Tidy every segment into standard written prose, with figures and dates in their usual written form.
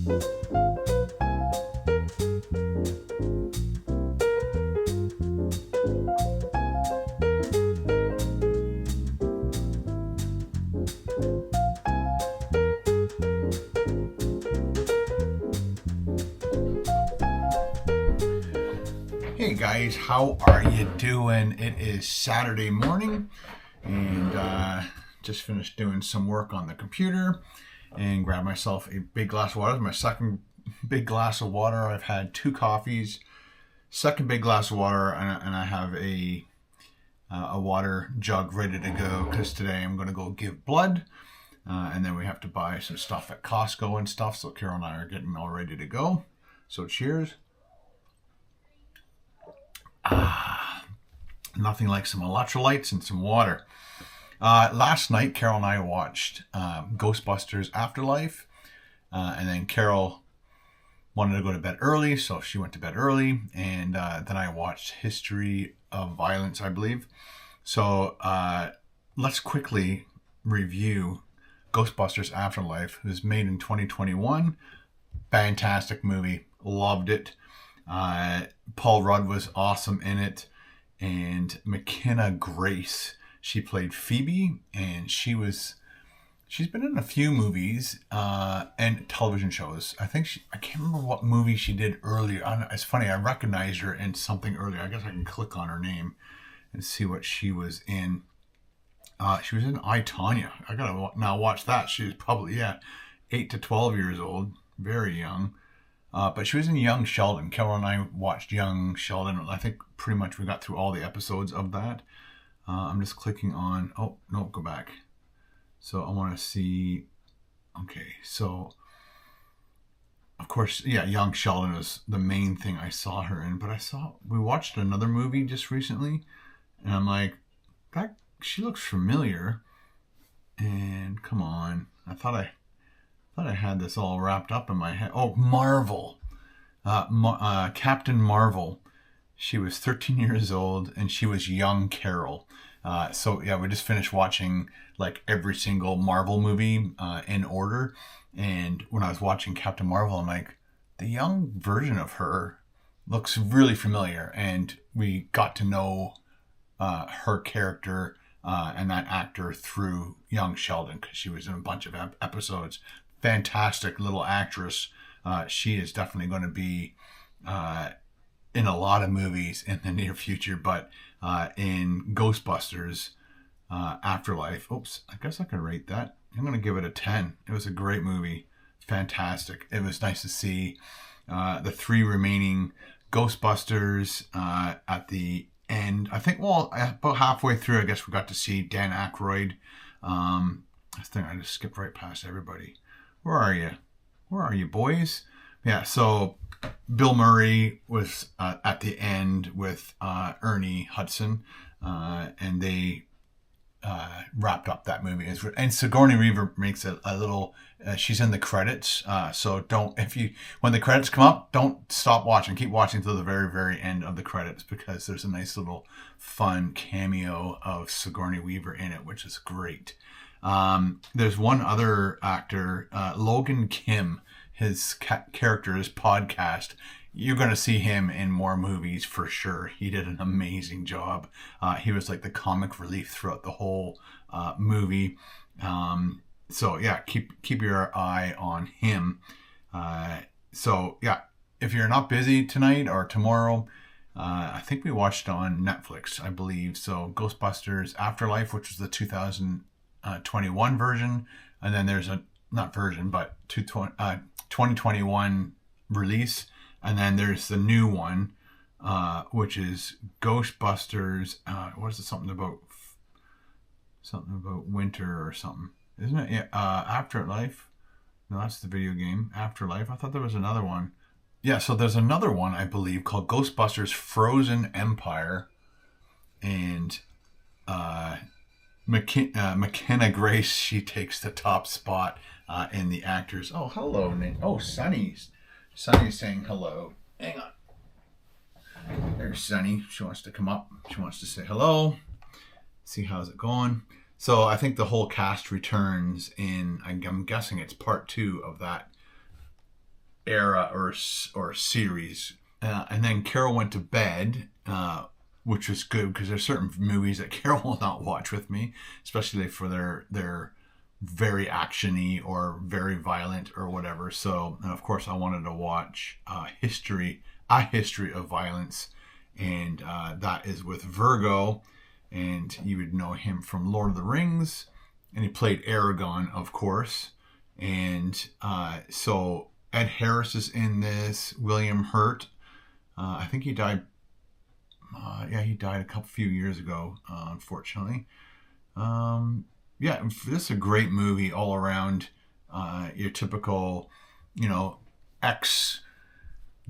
Hey guys, how are you doing? It is Saturday morning and just finished doing some work on the computer and grabbed myself a big glass of water. It's my second big glass of water. I've had 2 coffees, second big glass of water, and I have a water jug ready to go because today I'm going to go give blood and then we have to buy some stuff at Costco and stuff. So Carol and I are getting all ready to go. So cheers. Nothing like some electrolytes and some water. Last night, Carol and I watched Ghostbusters Afterlife. And then Carol wanted to go to bed early, so she went to bed early. And then I watched History of Violence, I believe. So let's quickly review Ghostbusters Afterlife. It was made in 2021. Fantastic movie. Loved it. Paul Rudd was awesome in it, and McKenna Grace, she played Phoebe, and she's been in a few movies and television shows. I can't remember what movie she did earlier. It's funny, I recognized her in something earlier. I guess I can click on her name and see what she was in. She was in I, Tonya. I gotta now watch that. She was probably 8 to 12 years old, very young. But she was in Young Sheldon. Carol and I watched Young Sheldon. I think pretty much we got through all the episodes of that. I'm just clicking on... Oh, no, go back. So I want to see... Okay, so... Of course, Young Sheldon is the main thing I saw her in. But we watched another movie just recently. And I'm like, she looks familiar. And come on. I thought I had this all wrapped up in my head. Oh, Marvel. Captain Marvel. She was 13 years old and she was young Carol. We just finished watching like every single Marvel movie in order. And when I was watching Captain Marvel, I'm like, the young version of her looks really familiar. And we got to know her character and that actor through Young Sheldon because she was in a bunch of episodes. Fantastic little actress. She is definitely going to be in a lot of movies in the near future, but in Ghostbusters Afterlife, I guess I can rate that. I'm going to give it a 10. It was a great movie. Fantastic. It was nice to see the 3 remaining Ghostbusters at the end. I think, about halfway through, I guess we got to see Dan Aykroyd. I think I just skipped right past everybody. Where are you? Where are you, boys? Yeah, so Bill Murray was at the end with Ernie Hudson, and they wrapped up that movie. And Sigourney Weaver makes a little... she's in the credits, so when the credits come up, don't stop watching. Keep watching till the very, very end of the credits because there's a nice little fun cameo of Sigourney Weaver in it, which is great. There's one other actor, Logan Kim, his character, his podcast. You're going to see him in more movies for sure. He did an amazing job. He was like the comic relief throughout the whole movie. Keep your eye on him. If you're not busy tonight or tomorrow, I think we watched on Netflix, I believe. So Ghostbusters Afterlife, which is the 2021 version, and then there's 2021 release, and then there's the new one, which is Ghostbusters. What is it? Something about winter or something, isn't it? Yeah, Afterlife. No, that's the video game. Afterlife. I thought there was another one. Yeah, so there's another one I believe called Ghostbusters Frozen Empire, and McKenna Grace, she takes the top spot in the actors. Oh, hello, Nick. Oh, Sunny's saying hello. Hang on. There's Sunny. She wants to come up. She wants to say hello. See how's it going. So I think the whole cast returns in, I'm guessing it's part 2 of that era or series. And then Carol went to bed, which was good because there's certain movies that Carol will not watch with me, especially for their very actiony or very violent or whatever. So, and of course, I wanted to watch A History of Violence, and that is with Virgo, and you would know him from Lord of the Rings, and he played Aragorn, of course. And so Ed Harris is in this. William Hurt, I think he died. He died a few years ago, unfortunately. This is a great movie all around. Your typical, ex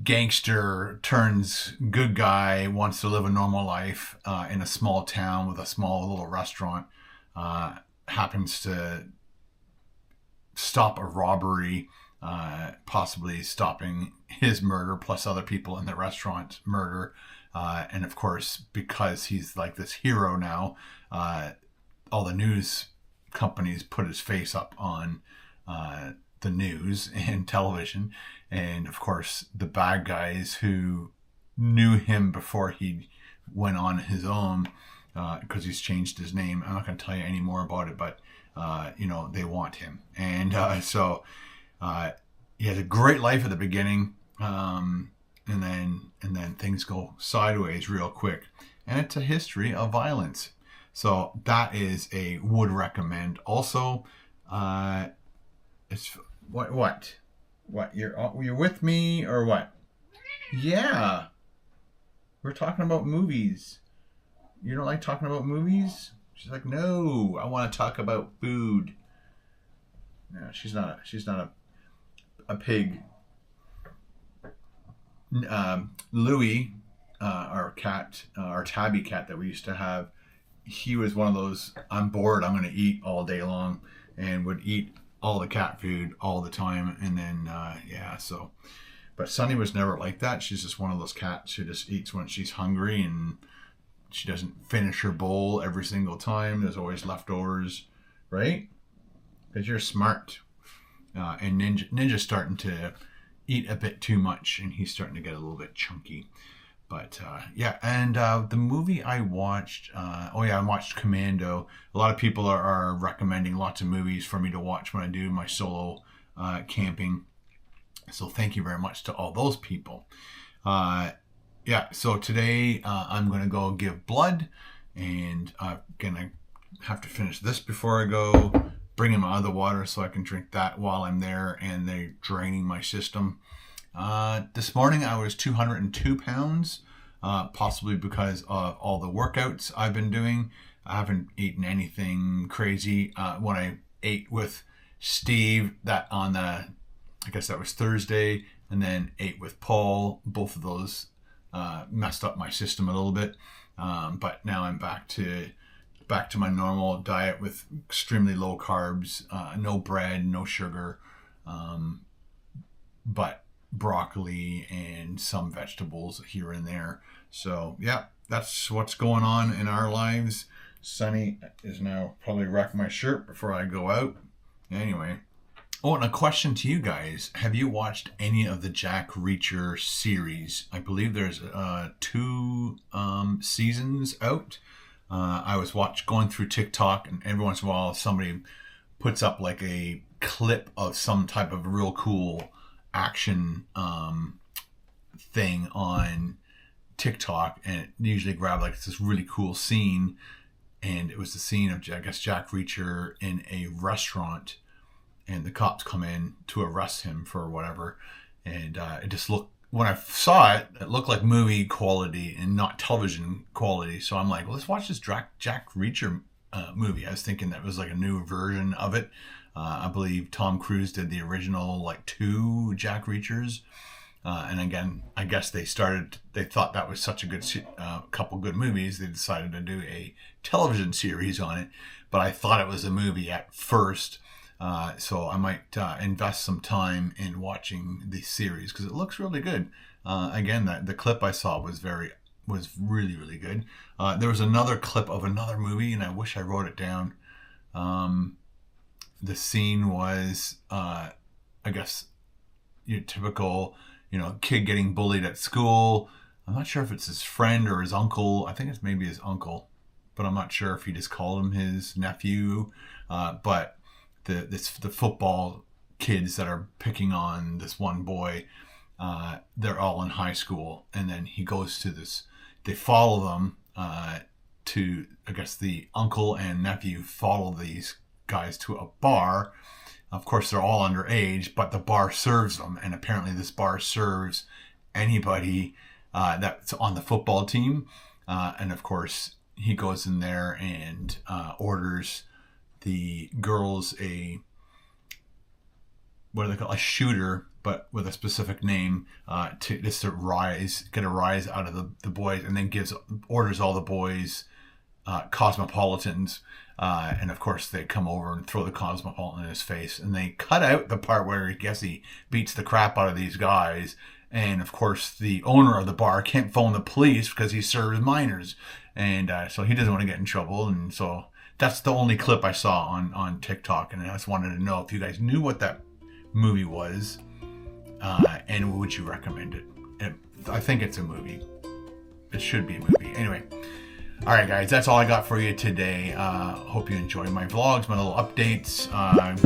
gangster turns good guy, wants to live a normal life in a small town with a small little restaurant. Happens to stop a robbery, possibly stopping his murder plus other people in the restaurant murder. And of course, because he's like this hero now, all the news companies put his face up on the news and television. And of course, the bad guys who knew him before he went on his own, because he's changed his name. I'm not going to tell you any more about it, but they want him. And so he has a great life at the beginning, and then things go sideways real quick. And it's a history of violence. So that is would recommend. Also, it's what you're with me or what? Yeah, we're talking about movies. You don't like talking about movies? She's like, no, I want to talk about food. No, she's not a pig. Louis, our cat, our tabby cat that we used to have, he was one of those, I'm bored, I'm going to eat all day long, and would eat all the cat food all the time. And then, but Sunny was never like that. She's just one of those cats who just eats when she's hungry, and she doesn't finish her bowl every single time. There's always leftovers, right? Because you're smart. And Ninja's starting to eat a bit too much, and he's starting to get a little bit chunky. But the movie I watched, I watched Commando. A lot of people are recommending lots of movies for me to watch when I do my solo camping. So thank you very much to all those people. So today I'm going to go give blood, and I'm going to have to finish this before I go. Bring in my other water so I can drink that while I'm there, and they're draining my system. This morning I was 202 pounds, possibly because of all the workouts I've been doing. I haven't eaten anything crazy. When I ate with Steve, I guess that was Thursday, and then ate with Paul, both of those messed up my system a little bit. But now I'm back to my normal diet with extremely low carbs, no bread, no sugar, but broccoli and some vegetables here and there. So that's what's going on in our lives. Sunny is now probably wrecking my shirt before I go out. Anyway. Oh, and a question to you guys. Have you watched any of the Jack Reacher series? I believe there's 2 seasons out. I was going through TikTok, and every once in a while somebody puts up like a clip of some type of real cool action thing on TikTok, and it usually grab like this really cool scene, and it was the scene of, I guess, Jack Reacher in a restaurant, and the cops come in to arrest him for whatever, and it just looked, when I saw it, it looked like movie quality and not television quality. So I'm like, well, let's watch this Jack Reacher movie. I was thinking that was like a new version of it. I believe Tom Cruise did the original, like 2 Jack Reachers. And again, I guess they thought that was such a good couple good movies, they decided to do a television series on it. But I thought it was a movie at first. So I might invest some time in watching the series because it looks really good. Again, the clip I saw was really, really good. There was another clip of another movie, and I wish I wrote it down. The scene was, I guess, your typical, kid getting bullied at school. I'm not sure if it's his friend or his uncle. I think it's maybe his uncle, but I'm not sure if he just called him his nephew. But the football kids that are picking on this one boy, they're all in high school, and then he goes to this. They follow them to, I guess, the uncle and nephew follow these guys to a bar. Of course, they're all underage, but the bar serves them, and apparently this bar serves anybody that's on the football team. And of course, he goes in there and orders the girls a shooter, but with a specific name, to just to get a rise out of the boys, and then orders all the boys Cosmopolitans, and of course they come over and throw the Cosmopolitan in his face, and they cut out the part where I guess he beats the crap out of these guys. And of course the owner of the bar can't phone the police because he serves minors, and so he doesn't want to get in trouble. And so that's the only clip I saw on TikTok, and I just wanted to know if you guys knew what that movie was, and would you recommend it? I think it's a movie. It should be a movie. Anyway, all right, guys, that's all I got for you today. Hope you enjoy my vlogs, my little updates,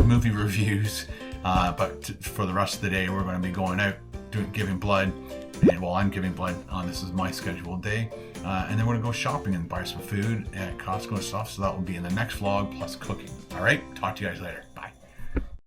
movie reviews. But for the rest of the day, we're going to be going out, giving blood. And I'm giving blood this is my scheduled day. And then we're going to go shopping and buy some food at Costco and stuff. So that will be in the next vlog, plus cooking. All right, talk to you guys later.